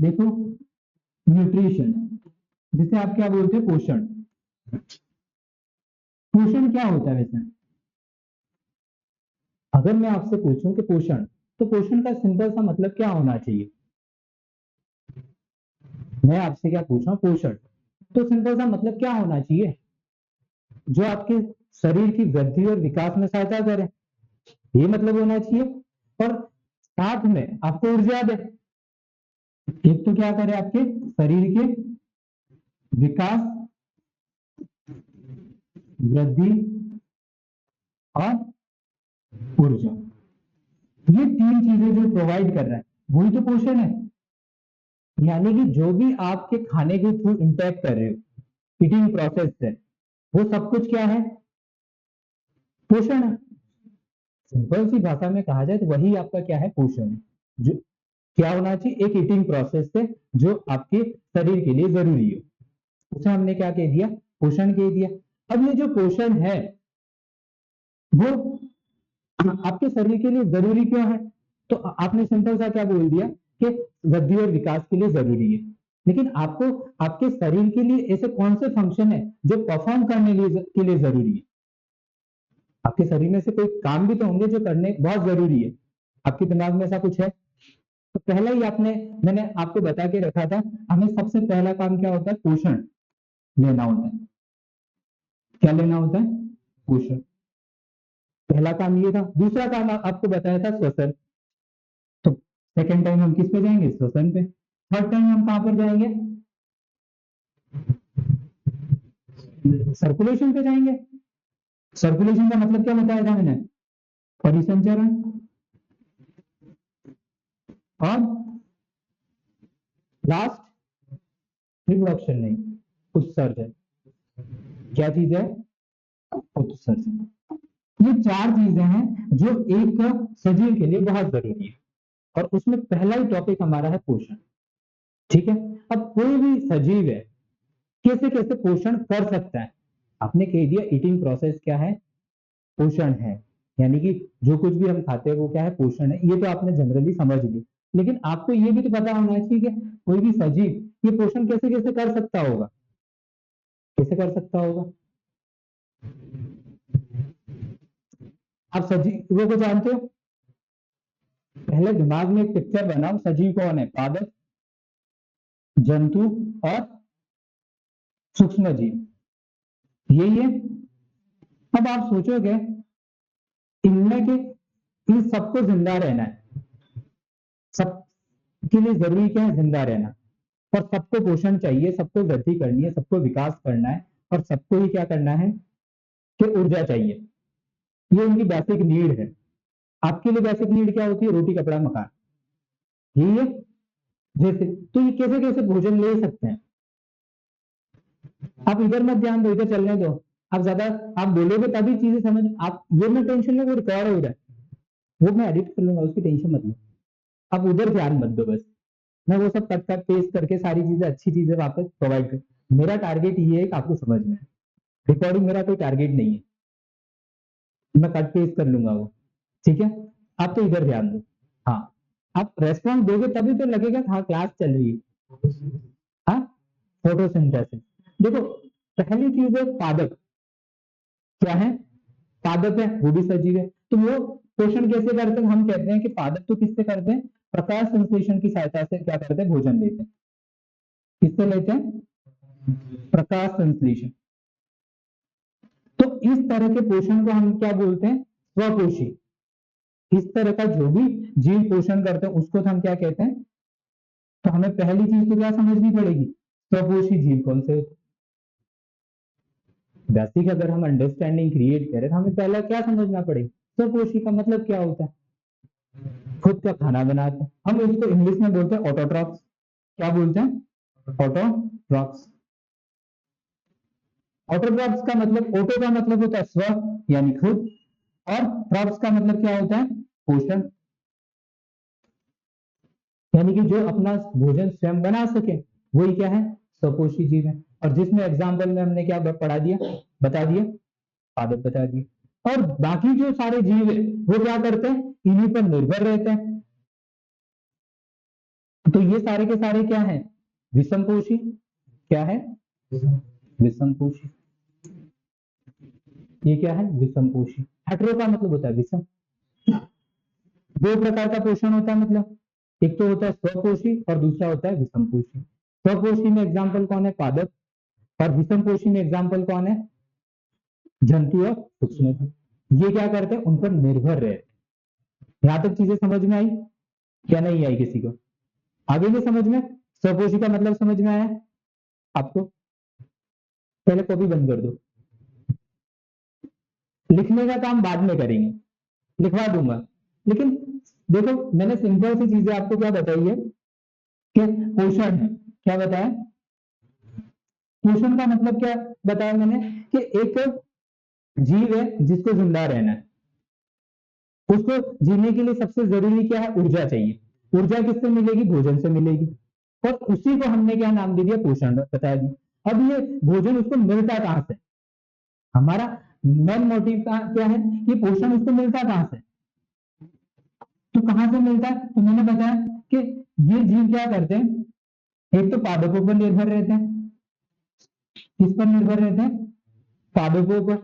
देखो, न्यूट्रिशन, जिसे आप क्या बोलते हैं, पोषण। पोषण क्या होता है वैसे? अगर मैं आपसे पूछूं कि पोषण, तो पोषण का सिंपल सा मतलब क्या होना चाहिए? मैं आपसे क्या पूछ रहा हूँ, पोषण, तो सिंपल सा मतलब क्या होना चाहिए? जो आपके शरीर की वृद्धि और विकास में सहायता करे, ये मतलब होना चाहिए। और साथ में आपको ऊर्जा दे। एक तो क्या करे, आपके शरीर के विकास, वृद्धि और ऊर्जा, ये तीन चीजें जो प्रोवाइड कर रहा है वही तो पोषण है। यानी कि जो भी आपके खाने के थ्रू इंटेक कर रहे हो, ईटिंग प्रोसेस से, वो सब कुछ क्या है, पोषण है। सिंपल सी भाषा में कहा जाए तो वही आपका क्या है, पोषण है। जो क्या होना चाहिए, एक ईटिंग प्रोसेस से जो आपके शरीर के लिए जरूरी है, उसे हमने क्या कह दिया, पोषण कह दिया। अब ये जो पोषण है वो आपके शरीर के लिए जरूरी क्यों है? तो आपने सिंपल सा क्या बोल दिया कि वृद्धि और विकास के लिए जरूरी है। लेकिन आपको आपके शरीर के लिए ऐसे कौन से फंक्शन है जो परफॉर्म करने के लिए जरूरी है? आपके शरीर में से कोई काम भी तो होंगे जो करने बहुत जरूरी है। आपके दिमाग में ऐसा कुछ है? तो पहला ही मैंने आपको बता के रखा था, हमें सबसे पहला काम क्या होता है, पोषण लेना होता है। क्या लेना होता है, पोषण। पहला काम ये था। दूसरा काम आपको बताया था, श्वसन। तो सेकेंड टाइम हम किस पे जाएंगे, श्वसन पे। थर्ड टाइम हम कहां पर जाएंगे, सर्कुलेशन पे जाएंगे। सर्कुलेशन का मतलब क्या बताया था मैंने, परिसंचरण और लास्ट रिप्रोडक्शन, नहीं, उत्सर्जन। क्या चीज है, उत्सर्जन। ये चार चीजें हैं जो एक सजीव के लिए बहुत जरूरी है, और उसमें पहला ही टॉपिक हमारा है पोषण। ठीक है। अब कोई भी सजीव है कैसे कैसे पोषण कर सकता है? आपने कह दिया ईटिंग प्रोसेस क्या है, पोषण है। यानी कि जो कुछ भी हम खाते हैं वो क्या है, पोषण है। ये तो आपने जनरली समझ ली। लेकिन आपको ये भी तो पता होना चाहिए कि कोई भी सजीव ये पोषण कैसे कैसे कर सकता होगा, कैसे कर सकता होगा? आप सजीवों को जानते हो? पहले दिमाग में एक पिक्चर बनाओ, सजीव कौन है, पादप, जंतु और सूक्ष्म जीव, यही है। अब आप सोचोगे इनमें के इन सबको जिंदा रहना है, सबके लिए जरूरी क्या है, जिंदा रहना। और सबको पोषण चाहिए, सबको वृद्धि करनी है, सबको विकास करना है, और सबको ही क्या करना है कि ऊर्जा चाहिए। ये उनकी बेसिक नीड है। आपके लिए बेसिक नीड क्या होती है, रोटी कपड़ा मकान, यही है। जैसे तो ये कैसे कैसे भोजन ले सकते हैं? आप इधर मत ध्यान दो, इधर चलने दो। आप ज्यादा आप बोलोगे तभी चीजें समझ, आप ये मैं टेंशन लो, वो रिकॉर्ड हो रहा है, वो मैं एडिट कर लूंगा, उसकी टेंशन मत लो। आप उधर ध्यान मत दो बस। मैं वो सब कट कट पेस्ट करके सारी चीजें, अच्छी चीजें वापस प्रोवाइड कर। मेरा टारगेट ये है कि आपको समझ में, रिकॉर्डिंग मेरा कोई टारगेट नहीं है, मैं कट पेस्ट कर लूंगा वो। ठीक है। आप तो इधर ध्यान दो। हाँ, आप रेस्पॉन्स दोगे तभी तो लगेगा हाँ क्लास चल रही है। हाँ, फोटोसिंथेसिस। देखो, पहली चीज है पादप। क्या है, पादप है, वो भी सजीव है। तो वो पोषण कैसे करते हैं? हम कहते हैं कि पादप तो किससे करते हैं, प्रकाश संश्लेषण की सहायता से क्या करते हैं, भोजन लेते हैं। किससे लेते हैं, प्रकाश संश्लेषण। तो इस तरह के पोषण को हम क्या बोलते हैं, स्वपोषी। इस तरह का जो भी जीव पोषण करते हैं उसको हम क्या कहते हैं? तो हमें पहली चीज तो क्या समझनी पड़ेगी, स्वपोषी जीव कौन से होते हैं। बेसिक अगर हम अंडरस्टैंडिंग क्रिएट करें तो हमें पहला क्या समझना पड़ेगा, स्वपोषी का मतलब क्या होता है, खुद का खाना बनाते हैं। हम इसको इंग्लिश में बोलते हैं ऑटोट्रॉप्स। क्या बोलते हैं, ऑटोट्रॉप्स। ऑटोट्रॉप्स का मतलब, ऑटो का मतलब होता है स्व, यानी खुद, और ट्रॉप्स का मतलब क्या होता है, पोषण। यानी कि जो अपना भोजन स्वयं बना सके वही क्या है, स्वपोषी जीव है। और जिसमें एग्जाम्पल में हमने क्या पढ़ा दिया, बता दिया, पादप बता दिया। और बाकी जो सारे जीव है वो क्या करते हैं, इन्हीं पर निर्भर रहते हैं। तो ये सारे के सारे क्या है, विषमपोषी। क्या है, विषमपोषी। ये क्या है, विषमपोषी। हेटेरो का मतलब होता है विषम। दो प्रकार का पोषण होता है, मतलब एक तो होता है स्वपोषी और दूसरा होता है विषमपोषी। स्वपोषी में एग्जाम्पल कौन है, पादप, और विषमपोषी में एग्जाम्पल कौन है, जंतु और सूक्ष्म। ये क्या करते हैं, उन पर निर्भर रहते। यहां तक चीजें समझ में आई क्या नहीं आई किसी को, आगे भी समझ में। स्वपोषी का मतलब समझ में आया आपको। पहले कॉपी बंद कर दो, लिखने का काम बाद में करेंगे, लिखवा दूंगा। लेकिन देखो मैंने सिंपल सी चीजें आपको क्या बताई है कि पोषण है। क्या बताया, पोषण का मतलब क्या बताया मैंने, कि एक जीव है जिसको जिंदा रहना है, उसको जीने के लिए सबसे जरूरी क्या है, ऊर्जा चाहिए। ऊर्जा किससे मिलेगी, भोजन से मिलेगी, और उसी को हमने क्या नाम दे दिया, पोषण बता दिया। अब ये भोजन उसको मिलता कहां से, हमारा मेन मोटिव क्या है कि पोषण उसको मिलता कहां से, तो कहां से मिलता है, तो मैंने बताया कि ये जीव क्या करते हैं, एक तो पादपों पर निर्भर रहते हैं। किस पर निर्भर रहते हैं, पादपों पर।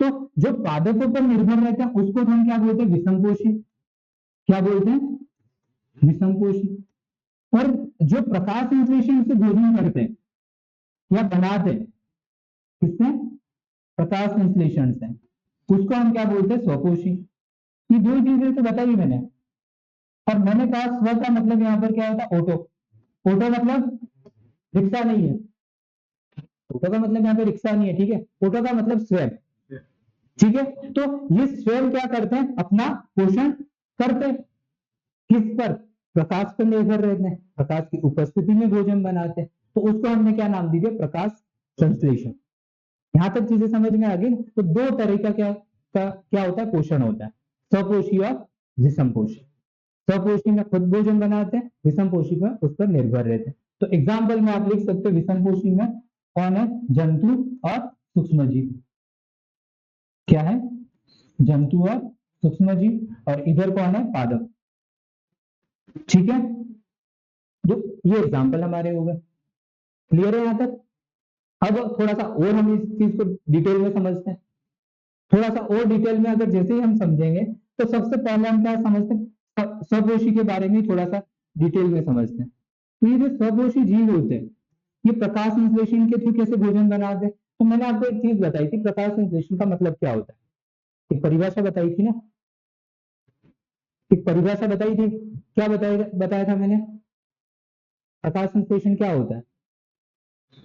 तो जो पादपों पर निर्भर रहते हैं उसको हम क्या बोलते हैं, विषमपोषी। क्या बोलते हैं, विषमपोषी। और जो प्रकाश संश्लेषण से भोजन करते हैं या बनाते हैं, किससे, प्रकाश संश्लेषण से, उसको हम क्या बोलते हैं, स्वपोषी। ये दो चीजें तो बताई मैंने। और मैंने कहा स्व का मतलब यहाँ पर क्या होता है, ऑटो। ऑटो मतलब रिक्शा नहीं है, ऑटो का मतलब यहाँ पे रिक्शा नहीं है, ठीक है। ऑटो का मतलब स्वयं, ठीक है। तो ये स्वयं क्या करते हैं, अपना पोषण करते हैं। किस पर, प्रकाश पर निर्भर रहते हैं, प्रकाश की उपस्थिति में भोजन बनाते हैं, तो उसको हमने क्या नाम दी, प्रकाश संश्लेषण। यहां तक चीजें समझ में आ गई। तो दो तरह का क्या होता है, पोषण होता है, स्वपोषी और विषमपोषी। स्वपोषी में खुद भोजन बनाते हैं, विषमपोषी में उस पर निर्भर रहते हैं। तो एग्जाम्पल में आप लिख सकते हो, विषमपोषी में कौन है, जंतु और सूक्ष्म जीव। क्या है, जंतु और सूक्ष्म जीव, और इधर कौन है, पादप। ठीक है, जो ये एग्जाम्पल हमारे हो गए। क्लियर है यहां तक। अब थोड़ा सा और हम इस चीज को डिटेल में समझते हैं। थोड़ा सा और डिटेल में अगर जैसे ही हम समझेंगे, तो सबसे पहले हम क्या समझते हैं, स्वपोषी के बारे में थोड़ा सा डिटेल में समझते हैं। तो ये जो स्वपोषी जीव होते हैं, ये प्रकाश संश्लेषण के थ्रू कैसे भोजन बनाते हैं। तो मैंने आपको एक चीज बताई थी, प्रकाश संश्लेषण का मतलब क्या होता है, एक परिभाषा बताई थी ना, एक परिभाषा बताई थी। क्या बताया था मैंने, प्रकाश संश्लेषण क्या होता है,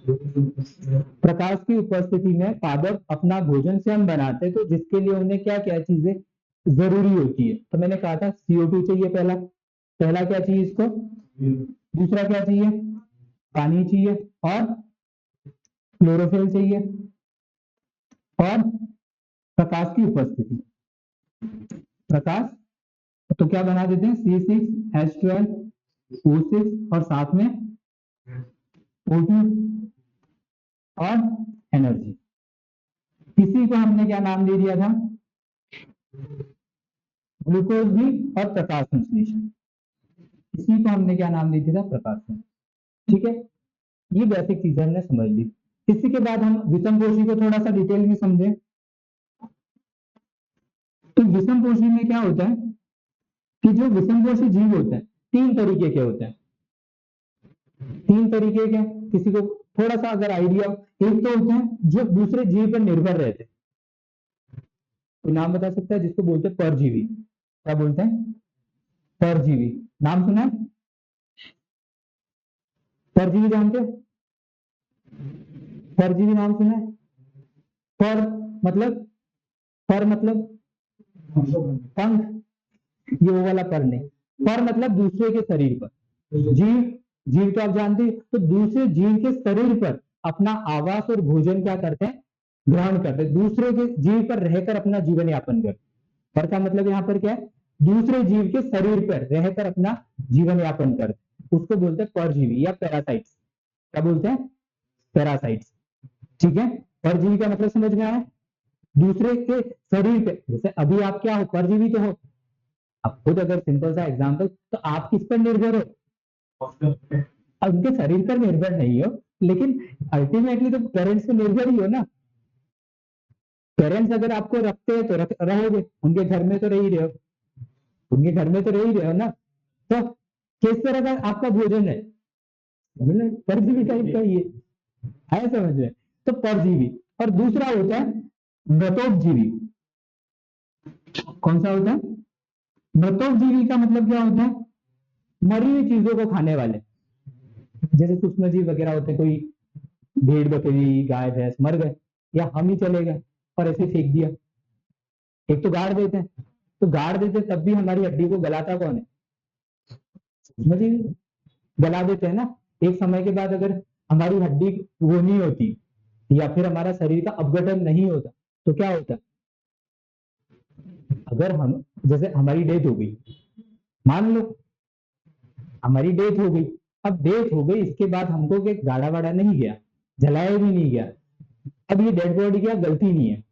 प्रकाश की उपस्थिति में पादप अपना भोजन स्वयं बनाते हैं, तो जिसके लिए उन्हें क्या क्या चीजें जरूरी होती है। तो मैंने कहा था CO2 चाहिए, पहला पहला क्या चाहिए इसको, दूसरा क्या चाहिए, पानी चाहिए, और क्लोरोफिल चाहिए, और प्रकाश की उपस्थिति, प्रकाश। तो क्या बना देते हैं, C6H12O6 और साथ में O2 और एनर्जी। इसी को हमने क्या नाम दे दिया था, ग्लूकोज भी और प्रकाश संश्लेषण। इसी को हमने क्या नाम दे दिया था, प्रकाश संश्लेषण। ठीक है, ये बेसिक चीजें हमने समझ ली। इसी के बाद हम विषमपोषी को थोड़ा सा डिटेल में समझें। तो विषमपोषी में क्या होता है कि जो विषमपोषी जीव होते हैं, तीन तरीके के होते हैं। तीन तरीके के, किसी को थोड़ा सा अगर आइडिया, एक तो होते हैं जो दूसरे जीव पर निर्भर रहते हैं। कोई नाम बता सकता है, जिसको बोलते हैं परजीवी। क्या बोलते हैं, परजीवी। नाम सुना है, परजीवी जानते हो, परजीवी नाम सुना है। पर मतलब, पर मतलब पंख, ये वो वाला पर नहीं। पर मतलब दूसरे के शरीर पर, जीव, जीव तो आप जानते हैं, तो दूसरे जीव के शरीर पर अपना आवास और भोजन क्या करते हैं, ग्रहण करते हैं, दूसरे के जीव पर रहकर अपना जीवन यापन करते हैं। पर का मतलब यहाँ पर क्या है, दूसरे जीव के शरीर पर रहकर अपना जीवन यापन करते हैं, उसको बोलते हैं परजीवी या पैरासाइट्स। क्या बोलते हैं, पैरासाइट्स। ठीक है, परजीवी का मतलब समझ में आया, दूसरे के शरीर पे, जैसे अभी आप क्या हो, परजीवी तो हो। अब खुद अगर सिंपल सा एग्जांपल, तो आप किस पर निर्भर हो, अब उनके शरीर पर निर्भर नहीं हो, लेकिन अल्टीमेटली तो पेरेंट्स पे निर्भर ही हो ना। पेरेंट्स अगर आपको रखते हैं तो रहोगे, उनके घर में तो रह ही रहे हो, उनके घर में तो रह ही रहे हो ना। तो किस तरह का आपका भोजन है, मतलब परजीवी टाइप का ही है समझ में। तो परजीवी, और दूसरा होता है मृतोपजीवी। कौन सा होता है? मृतोपजीवी का मतलब क्या होता है? मरी हुई चीजों को खाने वाले, जैसे सूक्ष्म जीव वगैरह होते हैं, कोई भेड़ बकरी गाय भैंस मर गए, या हम ही चले गए और ऐसे फेंक दिया। एक तो गाड़ देते हैं, तो गाड़ देते तब भी हमारी हड्डी को गलाता कौन है? सूक्ष्म जीव गला देते हैं ना। एक समय के बाद अगर हमारी हड्डी वो नहीं होती, या फिर हमारा शरीर का अपघटन नहीं होता, तो क्या होता? अगर हम, जैसे हमारी डेथ हो गई, मान लो हमारी डेथ हो गई, अब डेथ हो गई, इसके बाद हमको के गाड़ा वाड़ा नहीं गया, जलाया भी नहीं गया, अब ये डेड बॉडी की गलती नहीं है,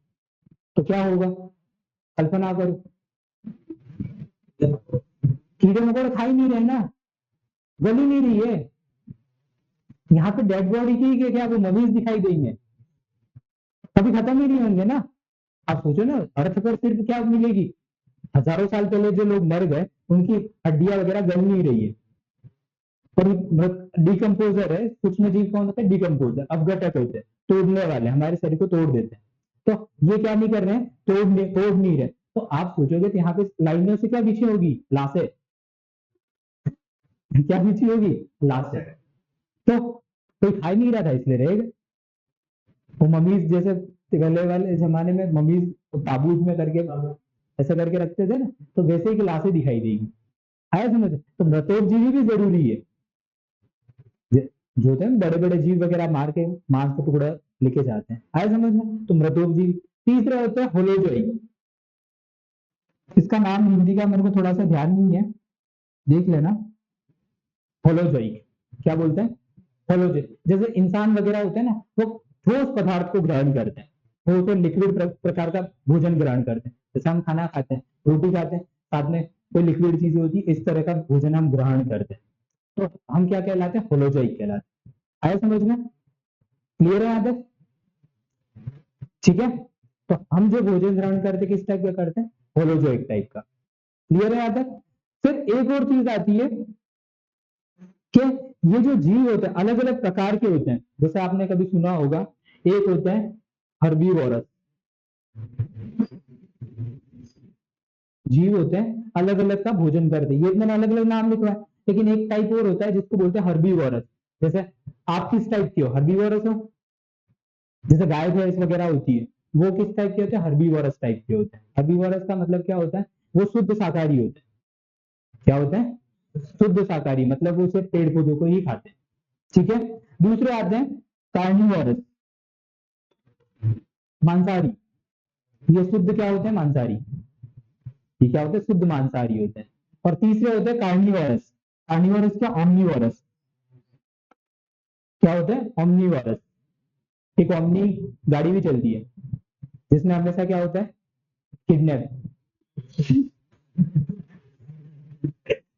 तो क्या होगा? कल्पना करो, कीड़े मकोड़े खा ही नहीं रहे ना, गल ही नहीं रही है, यहाँ पे डेड बॉडी की क्या वो मवीज दिखाई देंगे, कभी खत्म ही नहीं होंगे ना। आप सोचो ना, अर्थ पर सिर्फ क्या मिलेगी? हजारों साल पहले जो लोग मर गए उनकी हड्डियां वगैरह गल नहीं रही है, पर डिकम्पोजर है। सूक्ष्म जीव कौन होता है? डिकम्पोजर, अपघटक होते हैं, तोड़ने वाले, हमारे शरीर को तोड़ देते हैं। तो ये क्या नहीं कर रहे हैं? तोड़ नहीं रहे। तो आप सोचोगे तो यहाँ पे लाइनों से क्या बिछी होगी? लाशें। क्या बिछी होगी? लाशें। तो कोई खा ही नहीं रहा था इसलिए रहेगा। वो ममीज जैसे पहले वाले जमाने में ममीज ताबूत में करके ऐसा करके रखते थे ना, तो वैसे ही लाशें दिखाई देगी। आया समझ? तो मृतोपजीवी भी जरूरी है। जो होते हैं बड़े बड़े जीव वगैरह मार के मांस का टुकड़ा लेके जाते हैं, आया समझ में? तो मृतोपजीवी। तीसरा होता है होलोजोइक। इसका नाम हिंदी का मेरे को थोड़ा सा ध्यान नहीं है, देख लेना। होलोजोइक क्या बोलते हैं? होलोजोइक। जैसे इंसान वगैरह होते हैं ना, वो ठोस पदार्थ को ग्रहण करते हैं, ठोस और लिक्विड प्रकार का भोजन ग्रहण करते हैं। जैसे हम खाना खाते हैं, रोटी खाते हैं, साथ में कोई लिक्विड चीज होती है, इस तरह का भोजन हम ग्रहण करते हैं, तो हम क्या कहलाते हैं? होलोजोइक कहलाते हैं। आया समझ में? क्लियर है यहाँ तक? ठीक है। तो हम जो भोजन ग्रहण करते किस टाइप का करते हैं? होलोजोइक टाइप का। क्लियर है यहाँ तक? फिर एक और चीज आती है कि ये जो जीव होते हैं अलग अलग प्रकार के होते हैं। जैसे आपने कभी सुना होगा, एक होता है हर्बीवोरस, जीव होते हैं अलग अलग का भोजन करते हैं, ये मैंने अलग अलग नाम लिखवा है, लेकिन एक टाइप और होता है जिसको बोलते हैं हर्बीवोरस। जैसे आप किस टाइप की हो? हर्बीवोरस हो। जैसे गाय भैंस वगैरह होती है, वो किस टाइप के होते हैं? हर्बीवोरस टाइप के होते हैं। हर्बीवोरस का मतलब क्या होता है? वो शुद्ध शाकाहारी होते हैं। क्या होते हैं? शुद्ध शाकाहारी, मतलब वो सिर्फ पेड़ पौधों को ही खाते हैं। ठीक है। दूसरे आते हैं कार्निवोरस, मांसाहारी। ये शुद्ध क्या होते हैं? मांसाहारी। ये क्या होते हैं? शुद्ध मांसाहारी होते हैं। और तीसरे होते हैं कार्निवोरस। कार्निवोरस क्या? ऑमनीवोरस। क्या होते हैं? ऑमनीवोरस। एक ओमनी गाड़ी भी चलती है, जिसमें हमेशा क्या होता है? किडनैप।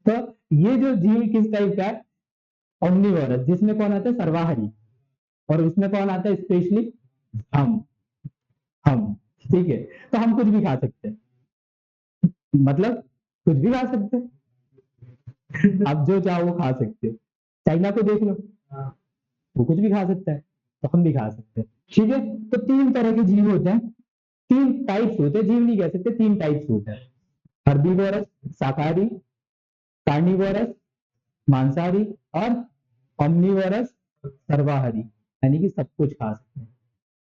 तो ये जो जीव किस टाइप का है? ओमनीवोरस, जिसमें कौन आता है? सर्वाहारी। और उसमें कौन आता है? स्पेशली हम। ठीक है। तो हम कुछ भी खा सकते हैं, मतलब कुछ भी खा सकते हैं, आप जो चाहो वो खा सकते हो। चाइना को देख लो, वो कुछ भी खा सकता है, तो हम भी खा सकते हैं। ठीक है। तो तीन तरह के जीव होते हैं, तीन टाइप्स होते हैं, जीव नहीं कह सकते, तीन टाइप्स होते हैं। हर्बीवोरस शाकाहारी, कार्निवोरस मांसाहारी, और ओमनीवोरस सर्वाहारी, यानी कि सब कुछ खा सकते हैं।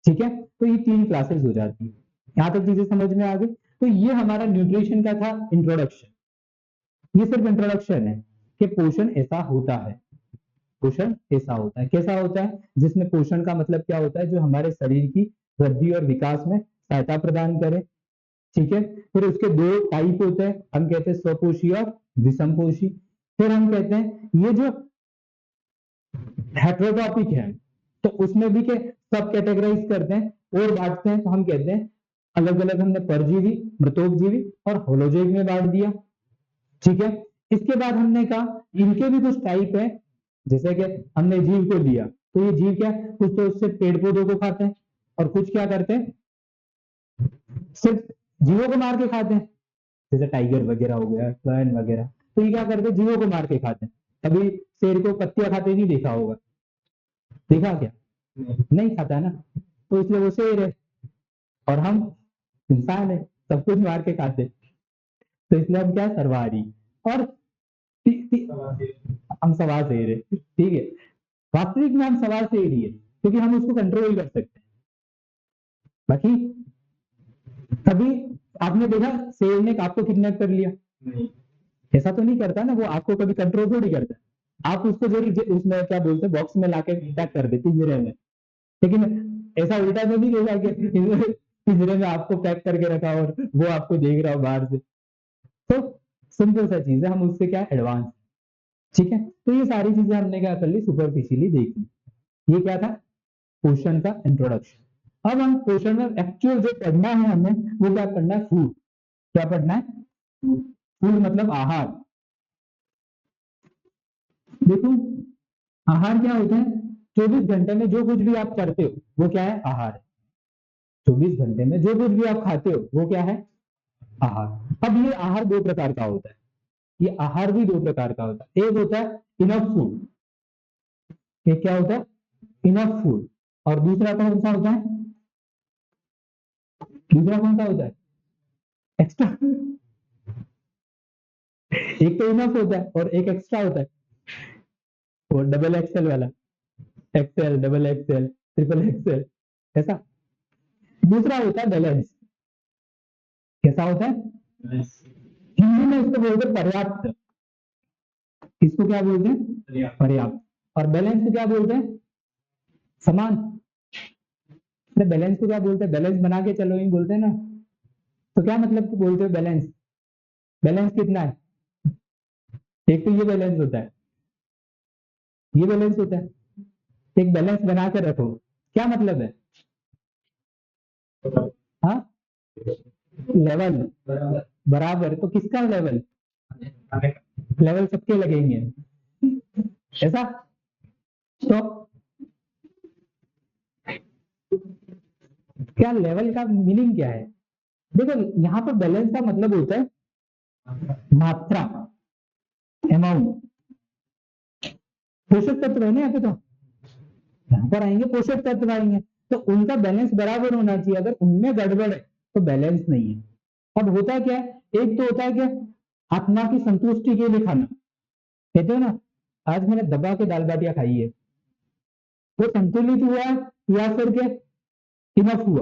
ठीक है। तो ये तीन क्लासेस हो जाती है। यहां तक चीजें समझ में आ गई? तो ये हमारा न्यूट्रिशन का था इंट्रोडक्शन। ये सिर्फ इंट्रोडक्शन है कि पोषण ऐसा होता है। पोषण ऐसा होता है, कैसा होता है? जिसमें पोषण का मतलब क्या होता है? जो हमारे शरीर की वृद्धि और विकास में सहायता प्रदान करे। ठीक है। फिर उसके दो टाइप होते हैं, हम कहते हैं स्वपोषी और विषमपोषी। फिर हम कहते हैं ये जो हेट्रोटॉपिक है, तो उसमें भी के सब कैटेगराइज करते हैं और बांटते हैं, तो हम कहते हैं अलग अलग हमने परजीवी, मृतोपजीवी और होलोजोइक में बांट दिया। ठीक है। इसके बाद हमने कहा इनके भी कुछ टाइप है, जैसे कि हमने जीव को लिया तो ये जीव क्या, कुछ तो उससे पेड़ पौधों को खाते हैं और कुछ क्या करते हैं, सिर्फ जीवों को मार के खाते हैं, जैसे टाइगर वगैरह हो गया, लायन वगैरह, तो ये क्या करते हैं, जीवों को मार के खाते हैं। कभी शेर को पत्तियां खाते नहीं देखा होगा, देखा क्या, नहीं खाता ना, तो इसलिए वो शेर है और हम इंसान है, सब कुछ मार के खाते हैं। तो इसलिए हम क्या, सर्वाहारी। और हम सवा शेर है, ठीक है, वास्तविक में हम सवा शेर ही है क्योंकि हम उसको कंट्रोल कर सकते हैं। बाकी कभी आपने देखा शेर ने आपको किडनैप कर लिया, ऐसा तो नहीं करता ना, वो आपको कभी कंट्रोल थोड़ी करता है, आप उसको जो उसमें क्या बोलते हैं बॉक्स में लाके पैक कर देते पिंजरे में, लेकिन ऐसा उल्टा तो नहीं देखा कि पिंजरे में आपको पैक करके रखा और वो आपको देख रहा हो बाहर से। तो सिंपल सा चीज है, हम उससे क्या एडवांस, ठीक है। तो ये सारी चीजें हमने क्या कर ली, सुपरफिशियली देखी। ये क्या था, पोषण का इंट्रोडक्शन। अब हम पोषण में एक्चुअल जो पढ़ना है हमें, वो क्या पढ़ना है, फूड। क्या पढ़ना है, फूड मतलब आहार। देखो आहार क्या होता है, 24 घंटे में जो कुछ भी आप करते हो वो क्या है, आहार है। 24 घंटे में जो कुछ भी आप खाते हो वो क्या है, आहार। अब ये आहार दो प्रकार का होता है, ये आहार भी दो प्रकार का होता है। एक होता है इनफ फूड, एक क्या होता है, इनफ फूड। और दूसरा कौन सा होता है, दूसरा कौन सा होता है, एक्स्ट्रा। एक तो इनफ होता है और एक एक्स्ट्रा होता है, वो डबल एक्सएल वाला, XL, double XL, triple XL, ऐसा। दूसरा होता है बैलेंस। कैसा होता है, हिंदी में इसको बोलते हैं पर्याप्त। इसको क्या बोलते हैं, पर्याप्त। और बैलेंस को क्या बोलते हैं, समान। बैलेंस को क्या बोलते हैं, बैलेंस बना के चलो ही बोलते हैं ना, तो क्या मतलब बोलते हो बैलेंस, बैलेंस कितना है, एक तो ये बैलेंस होता है, ये बैलेंस होता है, एक बैलेंस बना कर रखो, क्या मतलब है, हाँ, लेवल बराबर। तो किसका लेवल, लेवल सबके लगेंगे, ऐसा। तो क्या लेवल का मीनिंग क्या है, देखो यहाँ पर बैलेंस का मतलब होता है मात्रा, अमाउंट। पोषक तत्व है ना यहाँ पे, तो यहाँ पर आएंगे पोषक तत्व आएंगे, तो उनका बैलेंस बराबर होना चाहिए, अगर उनमें गड़बड़ है तो बैलेंस नहीं है। अब होता क्या है, एक तो होता है क्या, आत्मा की संतुष्टि के लिए खाना, कहते हो ना, आज मैंने दबा के दाल बाटियां खाई है, वो संतुलित हुआ या फिर क्या, इनफ हुआ,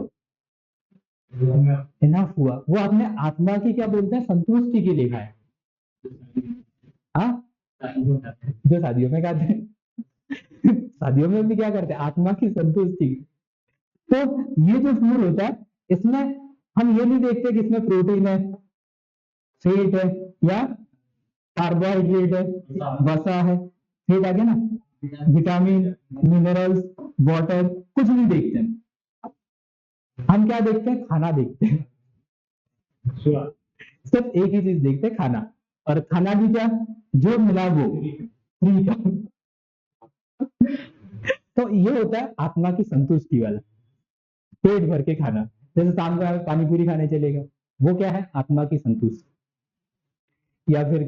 इनफ हुआ, वो आपने आत्मा की क्या बोलते हैं, संतुष्टि के लिए खाया। हाँ, जो शादियों में खाते हैं, शादियों में भी क्या करते हैं, आत्मा की संतुष्टि। तो ये जो फूड होता है, इसमें हम ये नहीं देखते कि इसमें प्रोटीन है, फैट है या कार्बोहाइड्रेट है, वसा है, फैट आ गया ना, विटामिन, मिनरल्स, वाटर, कुछ नहीं देखते हैं। हम क्या देखते हैं, खाना देखते हैं, सिर्फ एक ही चीज देखते हैं, खाना। और खाना भी क्या, जो मिला वो फ्री का। तो ये होता है आत्मा की संतुष्टि वाला, पेट भर के खाना। जैसे शाम को पानी पूरी खाने चलेगा, वो क्या है, आत्मा की संतुष्टि। या फिर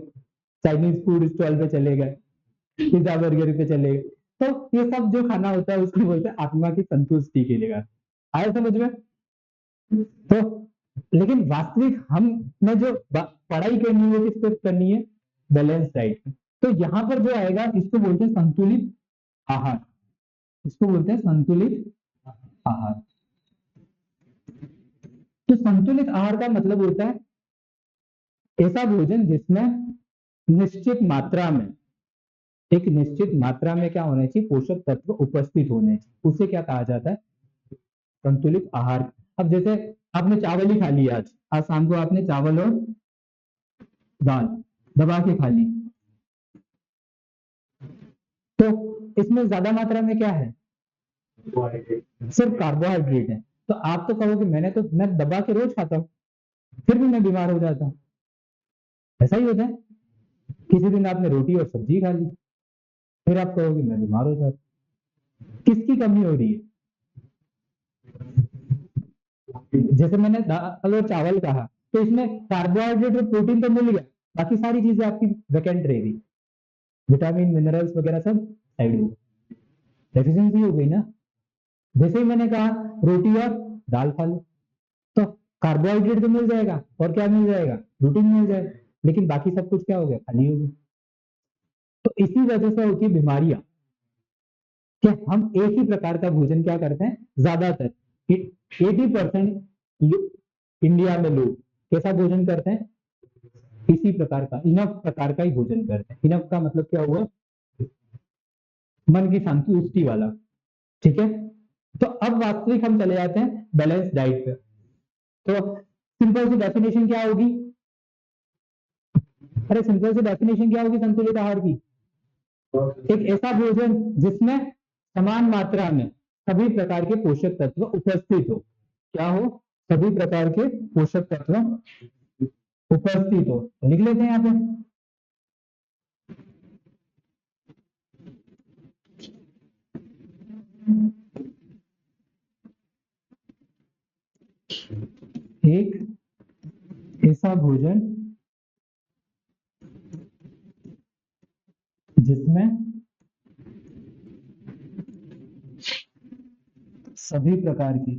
चाइनीज फूड स्टॉल पे चलेगा, पिज्जा बर्गर पे चलेगा, तो ये सब जो खाना होता है उसको बोलते हैं आत्मा की संतुष्टि के लिए। आया समझ में। तो लेकिन वास्तविक हम में जो पढ़ाई करनी है किस पे करनी है, बैलेंस डाइट। तो यहाँ पर जो आएगा इसको बोलते हैं संतुलित आहार, इसको बोलते हैं संतुलित आहार। तो संतुलित आहार का मतलब होता है ऐसा भोजन जिसमें निश्चित मात्रा में, एक निश्चित मात्रा में क्या होना चाहिए, पोषक तत्व उपस्थित होने चाहिए, उसे क्या कहा जाता है, संतुलित आहार। अब जैसे आपने चावल ही खा लिया, आज आज शाम को आपने चावल और दाल दबा के खा ली, तो इसमें ज्यादा मात्रा में क्या है, सिर्फ कार्बोहाइड्रेट है। तो आप तो कहोगे मैं दबा के रोज खाता हूँ, फिर भी मैं बीमार हो जाता हूँ, ऐसा ही होता है। किसी दिन आपने रोटी और सब्जी खा ली, फिर आप कहोगे मैं बीमार हो जाता। किसकी कमी हो रही है? जैसे मैंने दाल और चावल कहा, तो इसमें कार्बोहाइड्रेट और प्रोटीन तो मिल गया, बाकी सारी चीजें आपकी वैकेंट रहेगी, विटामिन मिनरल्स वगैरह सब साइड में, डेफिशिएंसी हो गई ना। जैसे ही मैंने कहा रोटी और दाल खा लो, तो कार्बोहाइड्रेट तो मिल जाएगा और क्या मिल जाएगा, प्रोटीन मिल जाएगा, लेकिन बाकी सब कुछ क्या हो गया, खाली हो गया। तो इसी वजह से होती है बीमारियां, कि हम एक ही प्रकार का भोजन क्या करते हैं, ज्यादातर 80% इंडिया में लोग कैसा भोजन करते हैं, इसी प्रकार का, इनफ प्रकार का ही भोजन करते हैं। इनफ का मतलब क्या हुआ, मन की संतुष्टि वाला, ठीक है। तो अब वास्तविक हम चले जाते हैं बैलेंस डाइट पे। तो सिंपल सी डेफिनेशन क्या होगी, अरे सिंपल सी डेफिनेशन क्या होगी संतुलित आहार की, एक ऐसा भोजन जिसमें समान मात्रा में सभी प्रकार के पोषक तत्व उपस्थित हो, क्या हो, सभी प्रकार के पोषक तत्व उपस्थित हो। लिख लेते हैं यहाँ पे, एक ऐसा भोजन जिसमें सभी प्रकार की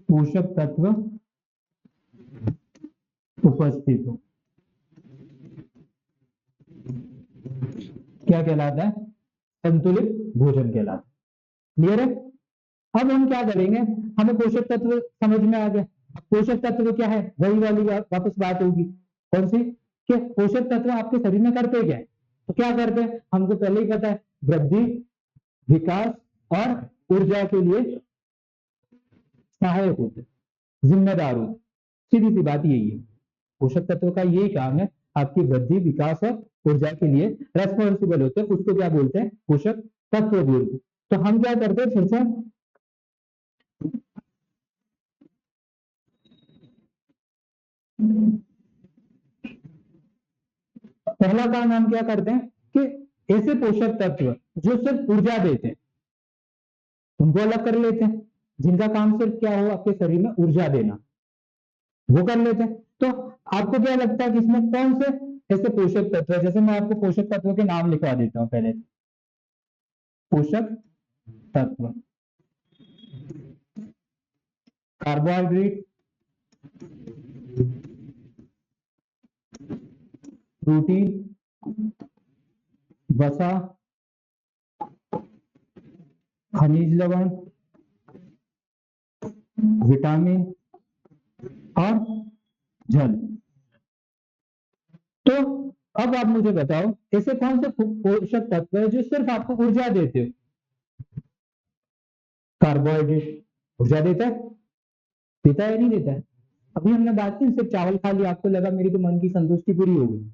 पोषक तत्व उपस्थित हो, क्या कहलाता है, संतुलित भोजन कहलाता है। क्लियर है। अब हम क्या करेंगे, हमें पोषक तत्व समझ में आ गया। पोषक तत्व क्या है, वही वाली वापस बात होगी, कौन सी, कि पोषक तत्व आपके शरीर में करते क्या है, तो क्या करते हैं हमको पहले ही पता है, वृद्धि, विकास और ऊर्जा के लिए सहायक होते, जिम्मेदार होते। सीधी सी बात यही है, पोषक तत्व का यही काम है, आपकी वृद्धि, विकास और ऊर्जा के लिए रेस्पॉन्सिबल होते हैं, उसको क्या बोलते हैं, पोषक तत्व बोलते हैं। तो हम क्या करते हैं, फिर से पहला काम हम क्या करते हैं कि ऐसे पोषक तत्व जो सिर्फ ऊर्जा देते हैं उनको अलग कर लेते हैं, जिनका काम सिर्फ क्या हो, आपके शरीर में ऊर्जा देना, वो कर लेते हैं। तो आपको क्या लगता है कि इसमें कौन से ऐसे पोषक तत्व है, जैसे मैं आपको पोषक तत्वों के नाम लिखवा देता हूं पहले। पोषक तत्व, कार्बोहाइड्रेट, प्रोटीन, वसा, खनिज लवण, विटामिन और जल। तो अब आप मुझे बताओ, ऐसे कौन से पोषक तत्व है जो सिर्फ आपको ऊर्जा देते हो। कार्बोहाइड्रेट ऊर्जा देता है, देता है नहीं देता है। अभी हमने बात की, सिर्फ चावल खा लिया, आपको लगा मेरी तो मन की संतुष्टि पूरी हो गई,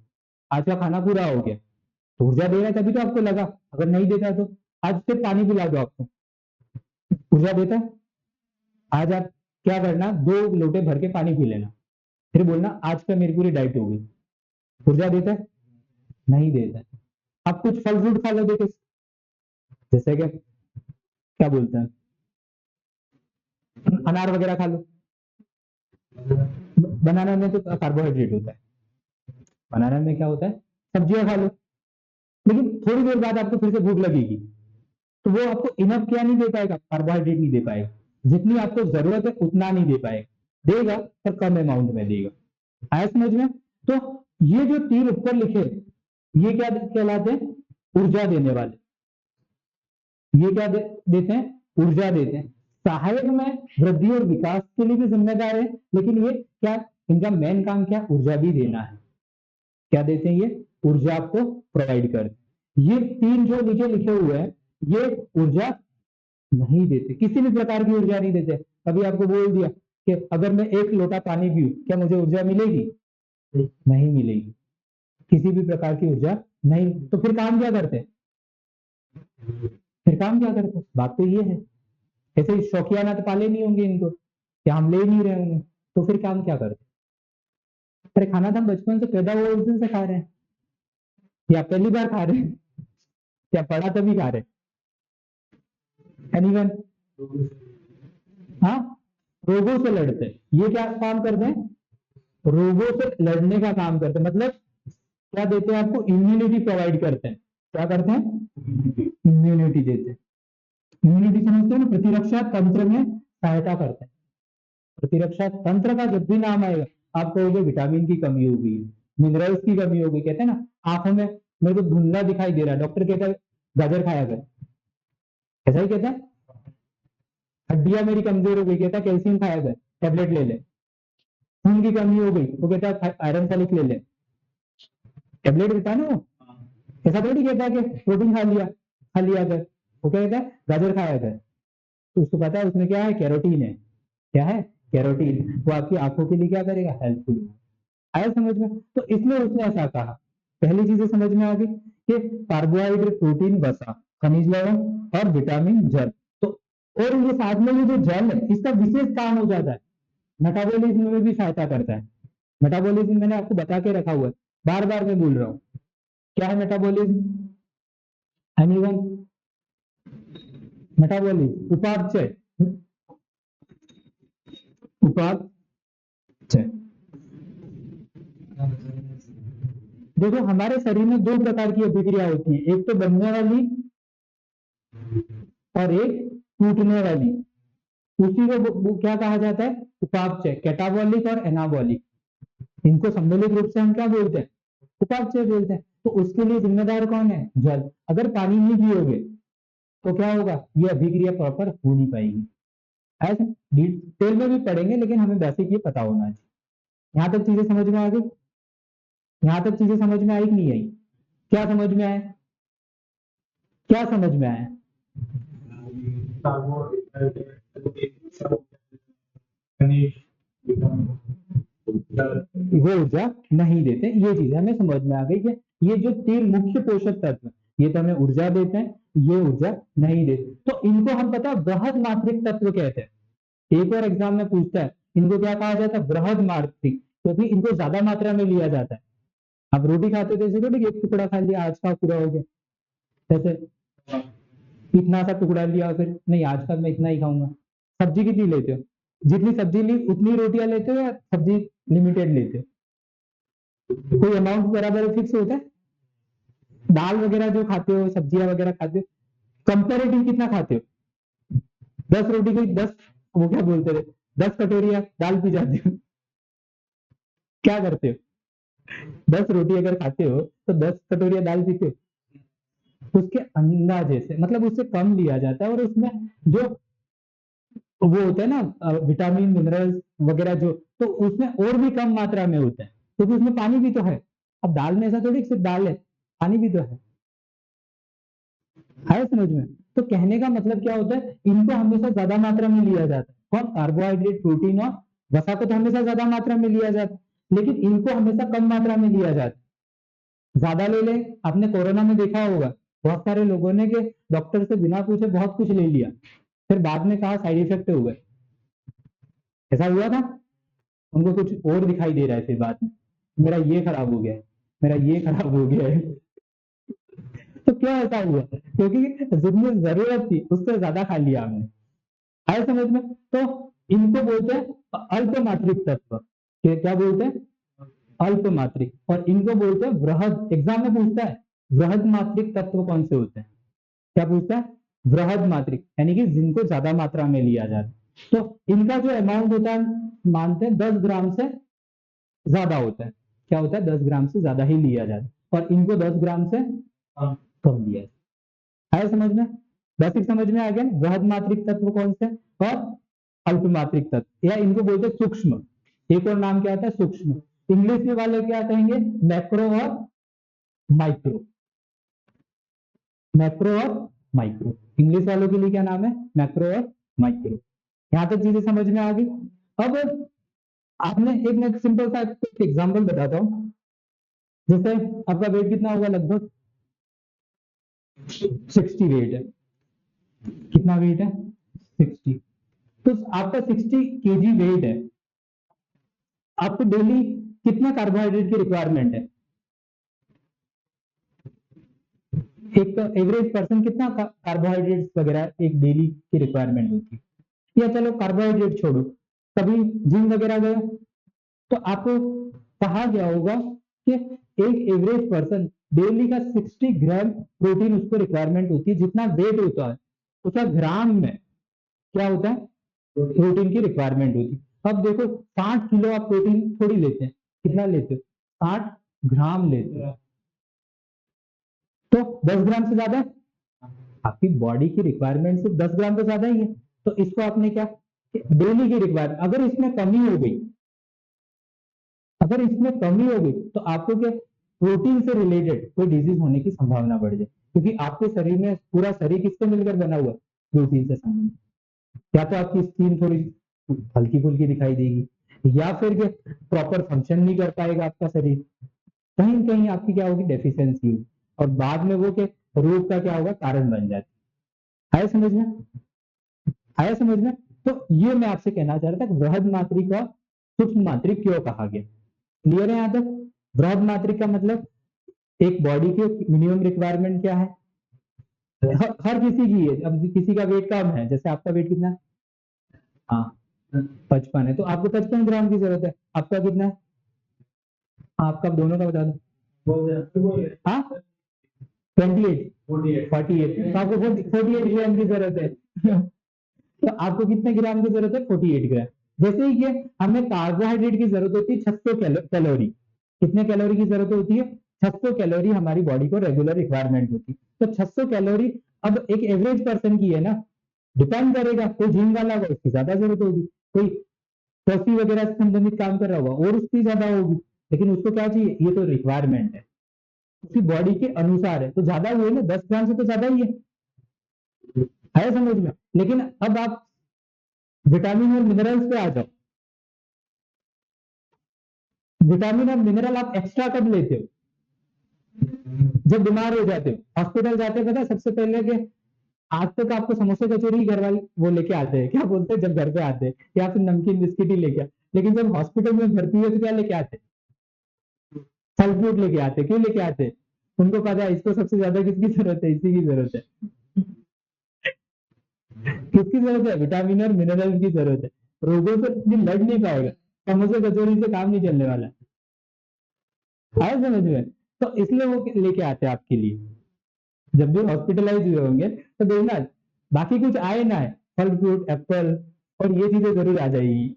आज का खाना पूरा हो गया, तो ऊर्जा दे रहा है तभी तो आपको लगा। अगर नहीं देता तो आज सिर्फ पानी पिला दो आपको, ऊर्जा देता है। आज आप क्या करना, 2 लोटे भर के पानी पी लेना, फिर बोलना आज का मेरी पूरी डाइट हो गई, ऊर्जा देता है, नहीं देता है। आप कुछ फल फ्रूट खा लो, देखो जैसे कि क्या बोलते हैं, अनार वगैरह खा लो, बनाना में तो कार्बोहाइड्रेट होता है, बनाना में क्या होता है, सब्जियां खा लो, लेकिन थोड़ी देर बाद आपको फिर से भूख लगेगी, तो वो आपको इनफ क्या नहीं दे पाएगा, कार्बोहाइड्रेट नहीं दे पाएगा, जितनी आपको जरूरत है उतना नहीं दे पाएगा, देगा पर कम अमाउंट में देगा। आया समझ में। तो ये जो 3 ऊपर लिखे, ये क्या कहलाते हैं, ऊर्जा देने वाले, ये क्या देते हैं, ऊर्जा देते हैं। सहायक में वृद्धि और विकास के लिए भी जिम्मेदार है, लेकिन ये क्या, इनका मेन काम क्या, ऊर्जा भी देना है। क्या देते हैं ये, ऊर्जा आपको प्रोवाइड कर, ये 3 जो नीचे लिखे हुए हैं ये ऊर्जा नहीं देते, किसी भी प्रकार की ऊर्जा नहीं देते। अभी आपको बोल दिया कि अगर मैं 1 लोटा पानी पीऊं क्या मुझे ऊर्जा मिलेगी, नहीं मिलेगी, किसी भी प्रकार की ऊर्जा नहीं। तो फिर काम क्या करते, फिर काम क्या करते, बात तो ये है। ऐसे शौकियाना तो पाले नहीं होंगे इनको, क्या हम ले नहीं रहे होंगे, तो फिर काम क्या करते, अरे खाना तो हम बचपन से पैदा हुए उस दिन से खा रहे हैं, या पहली बार खा रहे हैं, या पढ़ा तभी खा रहे हैं? एनीवन? हाँ, रोगों से लड़ते हैं। ये क्या काम करते हैं? रोगों से लड़ने का काम करते हैं। मतलब क्या देते हैं आपको? इम्यूनिटी प्रोवाइड करते हैं। क्या करते हैं? इम्यूनिटी देते हैं। इम्यूनिटी समझते हैं ना? प्रतिरक्षा तंत्र में सहायता करते हैं। प्रतिरक्षा तंत्र का जब भी नाम आएगा आप कहोगे विटामिन की कमी हो गई, मिनरल्स की कमी हो गई। कहते हैं ना आंखों में मेरे को धुंधला दिखाई दे रहा है, डॉक्टर कहता है गाजर खाया कर, ऐसा ही कहता है। हड्डियां मेरी कमजोर हो गई, कहता है कैल्शियम खाया कर, टेबलेट ले ले। खून की कमी हो गई, वो कहता है आयरन सॉलिक ले ले, टेबलेट देता है ना वो। ऐसा थोड़ी कहता है कि प्रोटीन खा लिया कर। वो क्या कहता है? गाजर खाया कर। तो उसको पता है उसमें क्या है? कैरोटीन है। क्या है? कैरोटीन। वो आपकी आंखों के लिए क्या करेगा? हेल्पफुल। आया समझ में? तो इसलिए उसने ऐसा कहा। पहली चीजें समझ में आ गई कि कार्बोहाइड्रेट, प्रोटीन, वसा, खनिज लवण और विटामिन, जल। तो और ये साथ में ये जो जल है इसका विशेष काम हो जाता है, मेटाबॉलिज्म में भी सहायता करता है। मेटाबॉलिज्म मैंने आपको बता के रखा हुआ है, बार बार मैं बोल रहा हूँ। क्या है मेटाबॉलिज्म? एनीवन? मेटाबॉलिज्म उपापचय। उपापचय। देखो हमारे शरीर में दो प्रकार की अभिक्रिया होती है, एक तो बनने वाली और एक टूटने वाली। उसी को वो क्या कहा जाता है? उपापचय। कैटाबॉलिक और एनाबॉलिक, इनको सम्मिलित रूप से हम क्या बोलते हैं? उपापचय बोलते हैं। तो उसके लिए जिम्मेदार कौन है? जल। अगर पानी नहीं पियोगे तो क्या होगा? ये अभिक्रिया प्रॉपर हो नहीं पाएगी। ऐसे डिटेल में भी पढ़ेंगे लेकिन हमें बेसिक ये पता होना चाहिए। यहाँ तक चीजें समझ में आ गई? यहाँ तक चीजें समझ में आई कि नहीं आई? क्या समझ में आया? क्या समझ में आया? वो ऊर्जा नहीं देते, ये चीज हमें समझ में आ गई कि ये जो तीन मुख्य पोषक तत्व ये तो हमें ऊर्जा देते हैं, ये ऊर्जा नहीं देते। तो इनको हम पता बृहद मात्रिक तत्व कहते हैं। एक और एग्जाम में पूछता है इनको क्या कहा जाता है? बृहद मात्रिक, क्योंकि इनको ज्यादा मात्रा में लिया जाता है। आप रोटी खाते थे ऐसे थोड़ी एक टुकड़ा खा लिया आज का पूरा हो गया, जैसे इतना सा टुकड़ा लिया फिर नहीं आज का मैं इतना ही खाऊंगा। सब्जी कितनी लेते हो? जितनी सब्जी ली उतनी रोटियां लेते हो या सब्जी लिमिटेड लेते हो? कोई अमाउंट बराबर फिक्स होता है? दाल वगैरह जो खाते हो, सब्जियां वगैरह खाते हो, कंपेरेटिव कितना खाते हो? 10 रोटी की 10, वो क्या बोलते थे, 10 कटोरियां दाल पी जाते हो। क्या करते हो? 10 रोटी अगर खाते हो तो 10 कटोरियां दाल पीते हो? उसके अंदाजे से, मतलब उससे कम लिया जाता है। और उसमें जो वो होता है ना विटामिन मिनरल्स वगैरह जो, तो उसमें और भी कम मात्रा में होता है क्योंकि उसमें पानी भी तो है। अब दाल में ऐसा थोड़ी सिर्फ दाल है, पानी भी तो है समझ में? तो कहने का मतलब क्या होता है? इनको हमेशा ज्यादा मात्रा में लिया जाता है। और कार्बोहाइड्रेट, प्रोटीन और वसा को तो हमेशा ज्यादा मात्रा में लिया जाता है, लेकिन इनको हमेशा कम मात्रा में लिया जाता है। ज्यादा ले ले, आपने कोरोना में देखा होगा बहुत सारे लोगों ने कि डॉक्टर से बिना पूछे बहुत कुछ ले लिया, फिर बाद में कहा साइड इफेक्ट हुए। ऐसा हुआ था? उनको कुछ और दिखाई दे रहा है फिर बाद में, मेरा ये खराब हो गया है, मेरा ये खराब हो गया है। तो क्यों ऐसा हुआ? क्योंकि जितनी जरूरत थी उससे ज्यादा खा लिया हमने। आया समझ में? तो इनको बोलते हैं अल्प मात्रिक तत्व। क्या बोलते हैं? अल्प मात्रिक। और इनको बोलते हैं वृहद। एग्जाम में पूछता है वृहद मात्रिक तत्व कौन से होते हैं? क्या पूछता है? वृहद मात्रिक, यानी कि जिनको ज्यादा मात्रा में लिया जाता है। तो इनका जो अमाउंट होता है मानते हैं 10 ग्राम से ज्यादा होता है। क्या होता है? 10 ग्राम से ज्यादा ही लिया जाता है, और इनको 10 ग्राम से कम लिया जाता है। समझ में? बेसिक समझ में आ गया? वृहद मात्रिक तत्व कौन से और अल्प मात्रिक तत्व, या इनको बोलते हैं सूक्ष्म। एक और नाम क्या आता है? सूक्ष्म। इंग्लिश में वाले क्या कहेंगे? मैक्रो और माइक्रो। मैक्रो और माइक्रो, इंग्लिश वालों के लिए क्या नाम है? मैक्रो और माइक्रो। यहां तक चीजें समझ में आ गई? अब आपने एक मैं सिंपल सा एग्जांपल बताता हूँ। जैसे आपका वेट कितना होगा? लगभग 60 वेट है। कितना वेट है? 60। तो आपका 60 केजी वेट है। आपको डेली कितना कार्बोहाइड्रेट की रिक्वायरमेंट है? एक एवरेज पर्सन कितना कार्बोहाइड्रेट्स वगैरह एक डेली की रिक्वायरमेंट होती है? या चलो कार्बोहाइड्रेट छोड़ो, कभी जिम वगैरह गए तो आपको कहा गया होगा कि एक एवरेज पर्सन डेली का 60 ग्राम प्रोटीन उसको रिक्वायरमेंट होती है, जितना वेट होता है उसका ग्राम में क्या होता है प्रोटीन की रिक्वायरमेंट होती है। अब देखो 60 किलो आप प्रोटीन थोड़ी लेते हैं, कितना लेते हो? 60 ग्राम लेते हो, तो 10 ग्राम से ज्यादा है? आपकी बॉडी की रिक्वायरमेंट सिर्फ 10 ग्राम तो ज्यादा ही है। तो इसको आपने क्या डेली की रिक्वायरमेंट, अगर इसमें कमी हो गई, अगर इसमें कमी हो गई तो आपको क्या प्रोटीन से रिलेटेड कोई डिजीज होने की संभावना बढ़ जाए, क्योंकि आपके शरीर में पूरा शरीर किससे मिलकर बना हुआ है? प्रोटीन से संबंधित। या तो आपकी स्किन थोड़ी हल्की फुल्की दिखाई देगी, या फिर के प्रॉपर फंक्शन नहीं कर पाएगा आपका शरीर, कहीं न कहीं आपकी क्या होगी डेफिशिएंसी होगी, और बाद में वो के रोग का क्या होगा कारण बन जाती है। आया समझ में? आया समझ में? तो ये मैं आपसे कहना चाह रहा था कि बृहद मात्रिका सूक्ष्म मात्रिक क्यों कहा गया। क्लियर है यहाँ तक? बृहद मात्रिक का मतलब एक बॉडी की मिनिमम रिक्वायरमेंट क्या है, हर किसी की है। अब किसी का वेट कम है, जैसे आपका वेट कितना है? हाँ 55 है, तो आपको 55 ग्राम की जरूरत है। आपका कितना है? आपका दोनों का बता दो। हाँ 28 48, तो आपको 48 ग्राम की जरूरत है। तो आपको कितने ग्राम की जरूरत है? 48 ग्राम। जैसे ही कि हमें कार्बोहाइड्रेट की जरूरत होती है 600 कैलोरी, कितने कैलोरी की जरूरत होती है? 600 कैलोरी हमारी बॉडी को रेगुलर रिक्वायरमेंट होती है। तो 600 कैलोरी अब एक एवरेज पर्सन की है ना, डिपेंड करेगा, कोई जिम वाला होगा उसकी ज्यादा जरूरत होगी, कोई कृषि वगैरह से संबंधित काम कर रहा होगा और उसकी ज्यादा होगी, लेकिन उसको क्या चाहिए? ये तो रिक्वायरमेंट है उसकी बॉडी के अनुसार है, तो ज्यादा हुए ना, 10 ग्राम से तो ज्यादा ही है समझ में? लेकिन अब आप विटामिन और मिनरल्स पे आ जाओ। विटामिन और मिनरल आप एक्स्ट्रा कब लेते हो? जब बीमार हो जाते हो, हॉस्पिटल जाते हो, पता है सबसे पहले के आज तक आपको समोसे कचौरी घर वाले वो लेके आते हैं, क्या बोलते हैं जब घर पे आते हैं, या फिर नमकीन बिस्किट ही लेके आते, लेकिन जब हॉस्पिटल में भर्ती है तो क्या लेके आते? फल फ्रूट लेके आते। क्यों लेके आते? उनको पता है इसको सबसे ज्यादा किसकी जरूरत है? इसी की जरूरत है। किसकी जरूरत है? विटामिन और मिनरल की जरूरत है। रोगों से इतनी लड़ नहीं पाएगा, समोसे कचौरी से काम नहीं चलने वाला। आया समझ में? तो इसलिए वो लेके आते हैं आपके लिए। जब भी हॉस्पिटलाइज हुए होंगे तो देखना, बाकी कुछ आए ना है, फल फ्रूट एप्पल और ये चीजें जरूर आ जाएगी।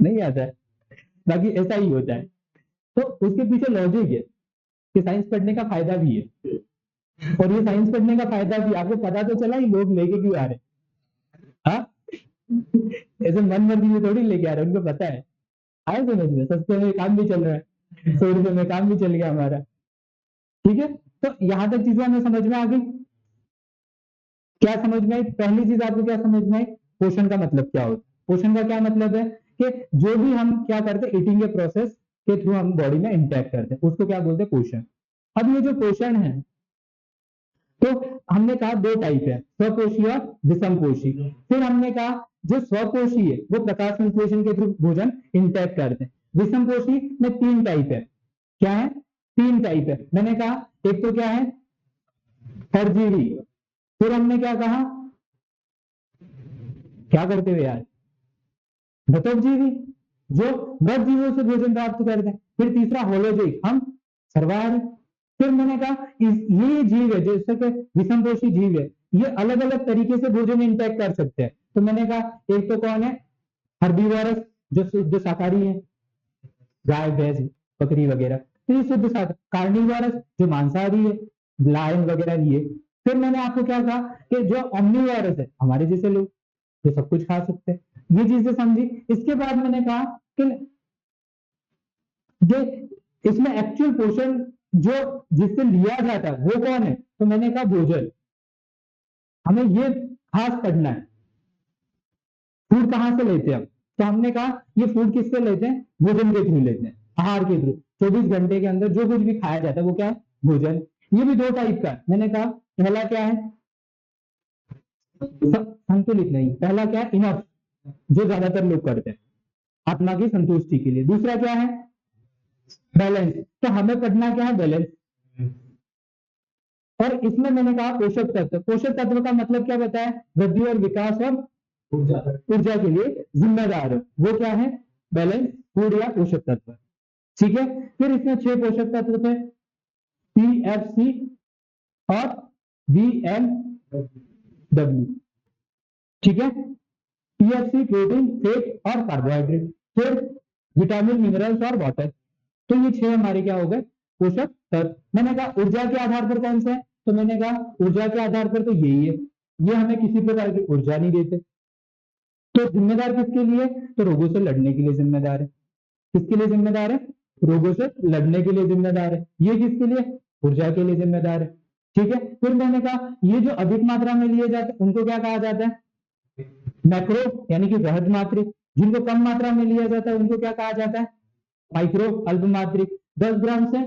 नहीं आता है, बाकी ऐसा ही होता है। तो उसके पीछे लॉजिक है कि साइंस पढ़ने का फायदा भी है, और ये साइंस पढ़ने का फायदा भी आपको पता तो चला ही लोग लेके क्यों आ रहे। हाँ ऐसे मन मर्जी में थोड़ी लेके आ रहे, उनको पता है। आए समझ में? सस्ते में काम भी चल रहा है, 100 रुपए में काम भी चल गया हमारा। ठीक है, तो यहां तक चीजें हमें समझ में आ गई। क्या समझ में आई? पहली चीज आपको क्या समझ में आई? पोषण का मतलब क्या होता है? पोषण का क्या मतलब है कि जो भी हम क्या करते हैं ईटिंग के प्रोसेस के थ्रू हम बॉडी में इंटैक्ट करते हैं, उसको क्या बोलते हैं? पोषण। अब ये जो पोषण है, तो हमने कहा दो टाइप है, स्वपोषी और विषमपोषी। फिर हमने कहा जो स्वपोषी है वो प्रकाश संश्लेषण के थ्रू भोजन इंटैक्ट करते हैं। विषमपोषी में 3 टाइप है। क्या है? 3 टाइप है। मैंने कहा एक तो क्या है? परजीवी। फिर हमने क्या कहा? क्या करते हुए यार? घटोपजीवी, जो मृत जीवों से भोजन प्राप्त करते हैं। फिर तीसरा होलोजिक, हम सर्वाहारी। फिर मैंने कहा ये जीव है जैसे कि विषमपोषी जीव है, ये अलग अलग तरीके से भोजन इंटैक्ट कर सकते हैं। तो मैंने कहा एक तो कौन है? हर्बीवोरस, जो शाकाहारी है, गाय भैंस बकरी वगैरह। फिर शुद्ध कार्निवोरस, जो मांसाहारी है, लायन वगैरह ये। फिर मैंने आपको क्या कहा कि जो ओमनीवोरस है, हमारे जैसे लोग जो सब कुछ खा सकते हैं। ये चीजें समझी। इसके बाद मैंने कहा कि जो इसमें एक्चुअल पोषण जो जिससे लिया जाता है वो कौन है? तो मैंने कहा भोजन। हमें ये खास पढ़ना है, फूड कहां से लेते हैं हम? तो हमने कहा ये फूड किससे लेते हैं? भोजन के थ्रू लेते हैं, आहार के थ्रू। 24 घंटे के अंदर जो कुछ भी खाया जाता है वो क्या है? भोजन। ये भी 2 टाइप का। मैंने कहा पहला क्या है? संतुलित नहीं। पहला क्या है? इनफ, जो ज्यादातर लोग करते हैं। आत्मा की संतुष्टि के लिए। दूसरा क्या है? बैलेंस। तो हमें पढ़ना क्या है? बैलेंस। और इसमें मैंने कहा पोषक तत्व। पोषक तत्व का मतलब क्या बताया? वृद्धि और विकास और ऊर्जा के लिए जिम्मेदार है। वो क्या है? बैलेंस, फूड या पोषक तत्व। ठीक है। फिर इसमें 6 पोषक तत्व थे, PFC और VMW। ठीक है। PFC प्रोटीन, फैट और कार्बोहाइड्रेट, फिर विटामिन, मिनरल्स और वाटर। तो ये 6 हमारे क्या हो गए? पोषक तत्व। मैंने कहा ऊर्जा के आधार पर कौन से है? तो मैंने कहा ऊर्जा के आधार पर तो यही है, ये हमें किसी प्रकार की ऊर्जा नहीं देते। तो जिम्मेदार किसके लिए? तो रोगों से लड़ने के लिए जिम्मेदार है। किसके लिए जिम्मेदार है? रोगों से लड़ने के लिए जिम्मेदार है। ये किसके लिए? ऊर्जा के लिए जिम्मेदार है। ठीक है। फिर मैंने कहा ये जो अधिक मात्रा में लिए जाते हैं उनको क्या कहा जाता है? मैक्रो यानी कि वृहद मात्रिक। जिनको कम मात्रा में लिया जाता है उनको क्या कहा जाता है? माइक्रो अल्प मात्रिक। 10 ग्राम से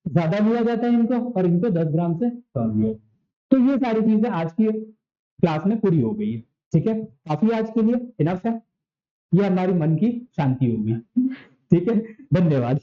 ज्यादा लिया जाता है इनको, और इनको 10 ग्राम से कम लिया। तो ये सारी चीजें आज की क्लास में पूरी हो गई है। ठीक है, काफी आज के लिए इनफ है। ये हमारी मन की शांति होगी। ठीक है, धन्यवाद।